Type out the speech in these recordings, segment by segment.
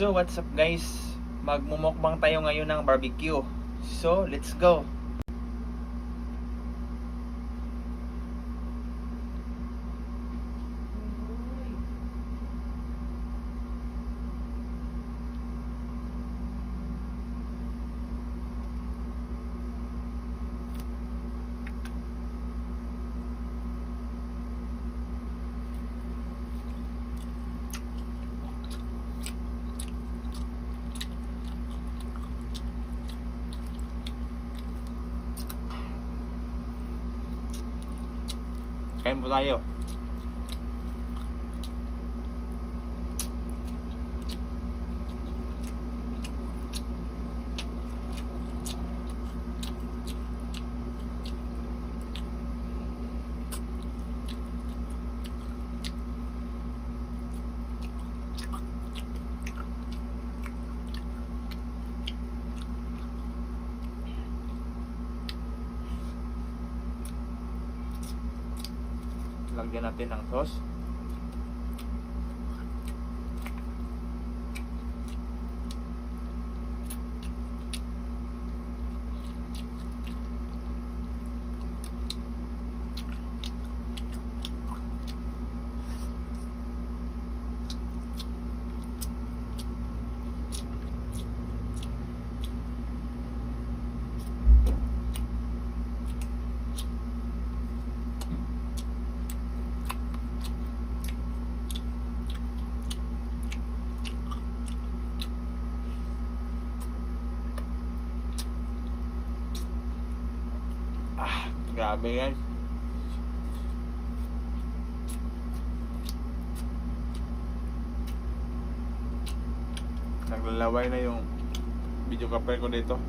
So what's up guys? Magmumukbang tayo ngayon ng barbecue. So let's go! Kain po tayo. Lagyan natin ng sauce. Grabe guys. Naglalaway na yung video capture ko dito.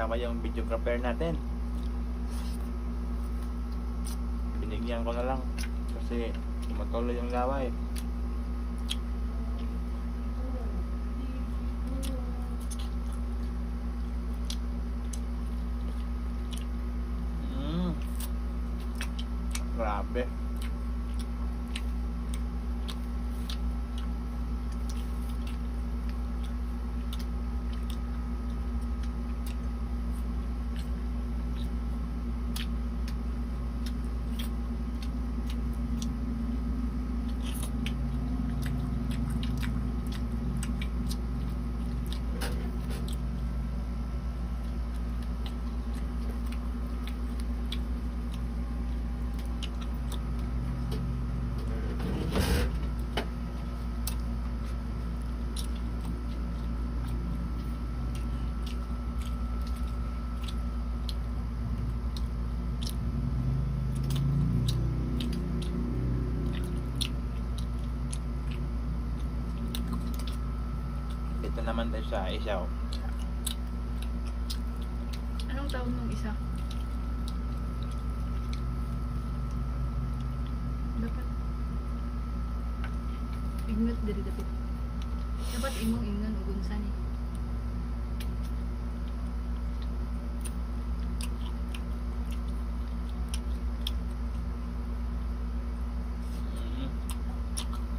Tama yung videographer natin. Binigyan ko na lang kasi tumatuloy yung laway. Grabe. Ito naman tayo sa isaw. Anong tawag ng isa? Dapat ignot diri dapit. Dapat imong ingnan ug unsa ni.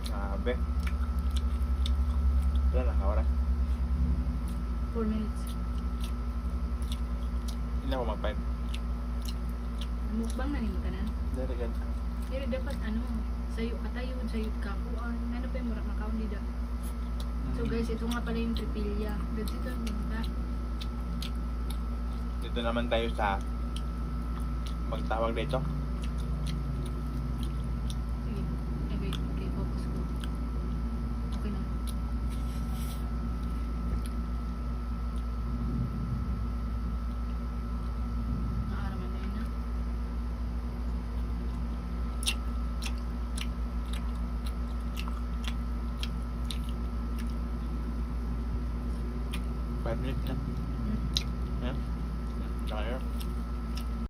Grabe. Wala na oras. 4 minutes. Hindi ako mag-5. Mukbang na nimo tanan. Dari gan. Pero dapat sayo katayo, sayo kakuan. Ano pa yung murag makaon dida. So guys, ito nga pala yung tripilya. Dito na. Dito naman tayo sa magtawag dito. Sige. Okay, focus ko. Okay na. Nakaraman na yun na. 5 minutes na. Hmm. Yeah. Tsaka here.